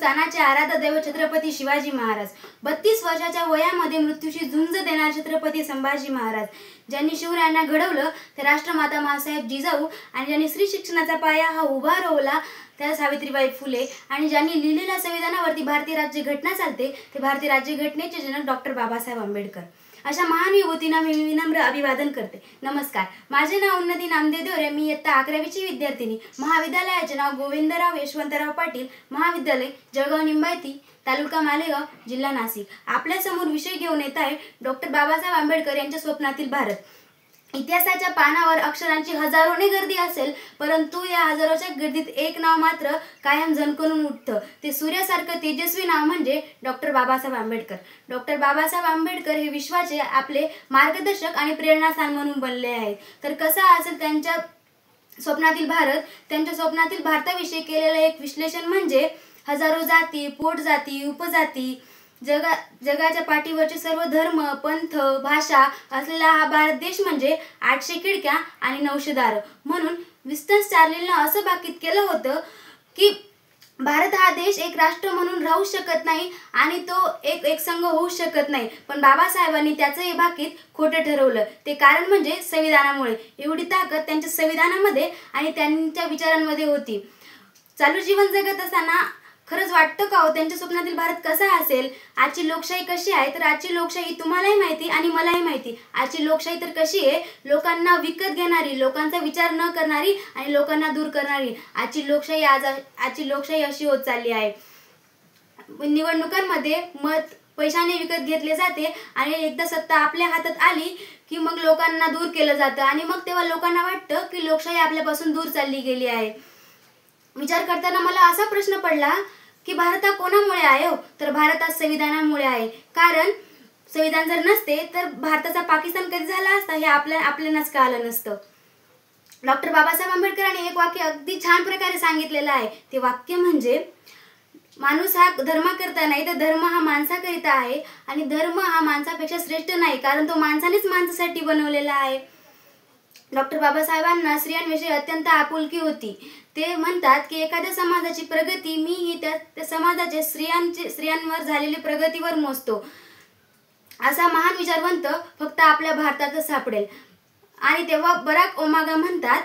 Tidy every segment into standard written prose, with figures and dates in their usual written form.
हिंदुस्थानाचे आराध्य दैवत छत्रपती शिवाजी महाराज, 32 वर्षाच्या वयामध्ये मृत्यूशी झुंज देणारे छत्रपती संभाजी महाराज, ज्यांनी शिवरायांना घडवलं ते राष्ट्रमाता माँसाहेब जिजाऊ, आणि ज्यांनी स्त्री शिक्षणाचा पाया हा उभा रोवला त्या सावित्रीबाई फुले, आणि ज्यांनी लिहिलेल्या संविधानावरती भारतीय राज्यघटना चालते ते भारतीय राज्यघटनेचे जनक डॉक्टर बाबासाहेब आंबेडकर. अशा महान विभूतींना मी विनम्र अभिवादन करते. नमस्कार, माझे नाव उन्नती नामदेव देवरे. मी इयत्ता 11वीची विद्यार्थिनी. महाविद्यालयाचे नाव गोविंदराव यशवंतराव पाटील महाविद्यालय, जळगाव निंबायती, तालुका मालेगाव, जिल्हा नाशिक. आपल्यासमोर विषय घेऊन येत आहे डॉक्टर बाबासाहेब आंबेडकर यांच्या स्वप्नातील भारत. इतिहासाच्या पानावर अक्षरांची हजारोने गर्दी असेल, परंतु या हजारोच्या गर्दीत एक नाव मात्र कायम झणकून उठतं. ते सूर्यासारखं तेजस्वी नाव म्हणजे डॉक्टर बाबासाहेब आंबेडकर. डॉक्टर बाबासाहेब आंबेडकर हे विश्वाचे आपले मार्गदर्शक आणि प्रेरणास्थान म्हणून बनले आहेत. तर कसा असेल त्यांच्या स्वप्नातील भारत? त्यांच्या स्वप्नातील भारताविषयी केलेलं एक विश्लेषण म्हणजे हजारो जाती, पोटजाती, उपजाती, जगाच्या पाठीवरचे सर्व धर्म, पंथ, भाषा असलेला हा भारत देश म्हणजे 800 खिडक्या आणि 900 दार. म्हणून विन्स्टन चर्चिलनं असं भाकीत केलं होतं की भारत हा देश एक राष्ट्र म्हणून राहू शकत नाही आणि तो एक संघ होऊ शकत नाही. पण बाबासाहेबांनी त्याचं हे भाकीत खोटं ठरवलं. ते कारण म्हणजे संविधानामुळे. एवढी ताकद त्यांच्या संविधानामध्ये आणि त्यांच्या विचारांमध्ये होती. चालू जीवन जगत असताना खरंच वाटतं का हो त्यांच्या स्वप्नातील भारत कसा असेल? आजची लोकशाही कशी आहे? तर आजची लोकशाही तुम्हालाही माहिती आणि मलाही माहिती. आजची लोकशाही तर कशी आहे? लोकांना विकत घेणारी, लोकांचा विचार न करणारी आणि लोकांना दूर करणारी आजची लोकशाही अशी होत चालली आहे. निवडणुकांमध्ये मत पैशाने विकत घेतले जाते आणि एकदा सत्ता आपल्या हातात आली की मग लोकांना दूर केलं जातं आणि मग तेव्हा लोकांना वाटतं की लोकशाही आपल्यापासून दूर चालली गेली आहे. विचार करताना मला असा प्रश्न पडला की भारत हा कोणामुळे आहे हो? तर भारत हा संविधानामुळे आहे. कारण संविधान जर नसते तर भारताचा पाकिस्तान कधी झाला असता हे आपल्यालाच कळालं नसतं. डॉक्टर बाबासाहेब आंबेडकरांनी एक वाक्य अगदी छान प्रकारे सांगितलेलं आहे. ते वाक्य म्हणजे माणूस हा धर्माकरिता नाही तर धर्म हा माणसाकरिता आहे, आणि धर्म हा माणसापेक्षा श्रेष्ठ नाही कारण तो माणसानेच माणसासाठी बनवलेला आहे. डॉक्टर बाबासाहेबांना स्त्रियांविषयी अत्यंत आपुलकी होती. ते म्हणतात की एखाद्या समाजाची प्रगती मी ही त्या समाजाच्या स्त्रियांवर झालेली प्रगतीवर मोजतो. असा महान विचारवंत फक्त आपल्या भारतातच सापडेल. आणि तेव्हा बराक ओबामा म्हणतात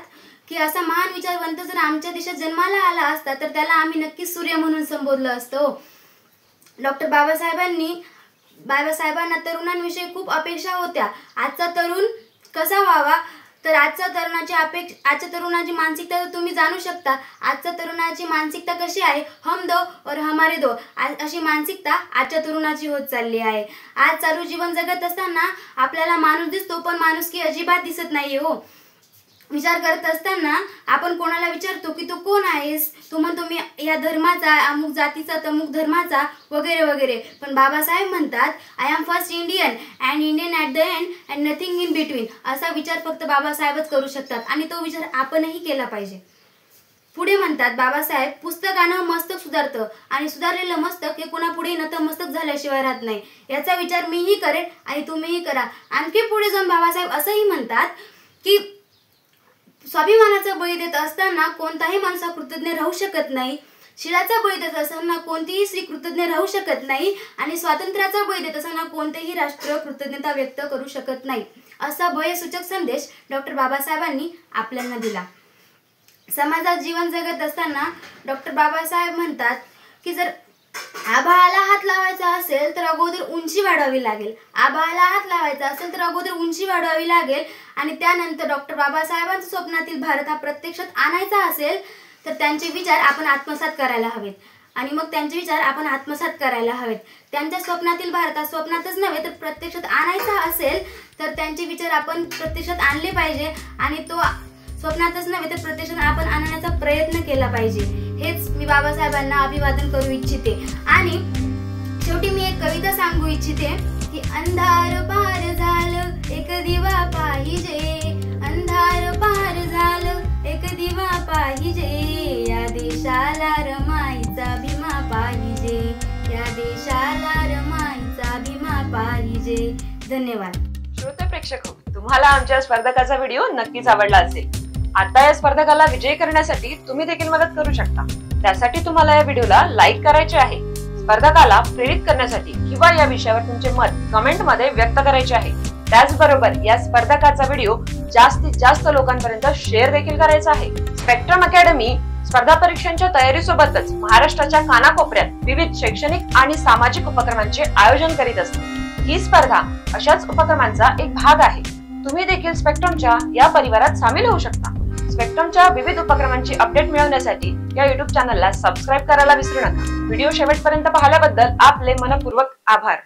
की असा महान विचारवंत जर आमच्या देशात जन्माला आला असता तर त्याला आम्ही नक्कीच सूर्य म्हणून संबोधलं असतं. डॉक्टर बाबासाहेबांना तरुणांविषयी खूप अपेक्षा होत्या. आजचा तरुण कसा व्हावा? तर आजच्या तरुणाची मानसिकता तुम्ही जाणू शकता. आजच्या तरुणाची मानसिकता कशी आहे? हम दो और हमारे दो अशी मानसिकता आजच्या तरुणाची होत चालली आहे. आज चालू जीवन जगत असताना आपल्याला माणूस दिसतो पण माणुसकी अजिबात दिसत नाहीये हो. विचार करत असताना आपण कोणाला विचारतो की तू कोण आहेस? तू म्हणतो मी या धर्माचा, अमुक जातीचा, तमुक धर्माचा वगैरे वगैरे. पण बाबासाहेब म्हणतात I am first Indian and Indian at the end and nothing in between. असा विचार फक्त बाबासाहेबच करू शकतात आणि तो विचार आपणही केला पाहिजे. पुढे म्हणतात बाबासाहेब, पुस्तकानं मस्तक सुधारतं आणि सुधारलेलं मस्तक हे कुणापुढे नतमस्तक झाल्याशिवाय राहत नाही. याचा विचार मीही करेन आणि तुम्हीही करा. आणखी पुढे जाऊन बाबासाहेब असंही म्हणतात की स्वाभिमानाचा बळी देत असताना कोणताही माणूस कृतज्ञ राहू शकत नाही. शिलाचा बळी देत असताना कोणतीही स्त्री कृतज्ञ राहू शकत नाही आणि स्वातंत्र्याचा बळी देत असताना कोणतेही राष्ट्र कृतज्ञता व्यक्त करू शकत नाही. असा भयसूचक संदेश डॉक्टर बाबासाहेबांनी आपल्याला दिला. समाजात जीवन जगत असताना डॉक्टर बाबासाहेब म्हणतात की जर आभाळाला हात लावायचा असेल तर अगोदर उंची वाढवावी लागेल. आभाळाला हात लावायचा असेल तर अगोदर उंची वाढवावी लागेल आणि त्यानंतर डॉक्टर बाबासाहेबांच्या स्वप्नातील भारत हा प्रत्यक्षात आणायचा असेल तर त्यांचे विचार आपण आत्मसात करायला हवेत. आणि मग त्यांचे विचार आपण आत्मसात करायला हवेत. त्यांच्या स्वप्नातील भारत हा स्वप्नातच नव्हे तर प्रत्यक्षात आणायचा असेल तर त्यांचे विचार आपण प्रत्यक्षात आणले पाहिजे आणि तो स्वप्नातच नव्हे तर प्रत्यक्षात आपण आणण्याचा प्रयत्न केला पाहिजे. हेच मी बाबासाहेबांना अभिवादन करू इच्छिते. आणि शेवटी मी एक कविता सांगू इच्छिते की अंधार पार झालं एक दिवा पाहिजे, अंधार पार झालं एक दिवा पाहिजे, या देशाला रमाईचा भीमा पाहिजे, या देशाला रमाईचा भीमा पाहिजे. धन्यवाद. श्रोते प्रेक्षक, तुम्हाला आमच्या स्पर्धकाचा व्हिडिओ नक्कीच आवडला असेल. आता या स्पर्धकाला विजयी करण्यासाठी तुम्ही देखील मदत करू शकता. त्यासाठी तुम्हाला या व्हिडिओला लाईक करायचे आहे, स्पर्धकाला प्रेरित करण्यासाठी किंवा या विषयावर तुमचे मत कमेंट मध्ये व्यक्त करायचे आहे। त्याचबरोबर या स्पर्धकाचा व्हिडिओ जास्तीत जास्त लोकांपर्यंत शेअर देखील करायचा आहे। स्पेक्ट्रम अकॅडमी स्पर्धा परीक्षांच्या तयारीसोबतच महाराष्ट्राच्या कानाकोपऱ्यात विविध शैक्षणिक आणि सामाजिक उपक्रमांचे आयोजन करीत असते। ही स्पर्धा अशाच उपक्रमांचा एक भाग आहे। तुम्ही देखील स्पेक्ट्रमच्या या परिवारात सामील होऊ शकता। स्पेक्ट्रमच्या विविध उपक्रमांची अपडेट मिळवण्यासाठी या युट्यूब चॅनलला सबस्क्राईब करायला विसरू नका। व्हिडिओ शेवटपर्यंत पाहिल्याबद्दल आपले मनपूर्वक आभार।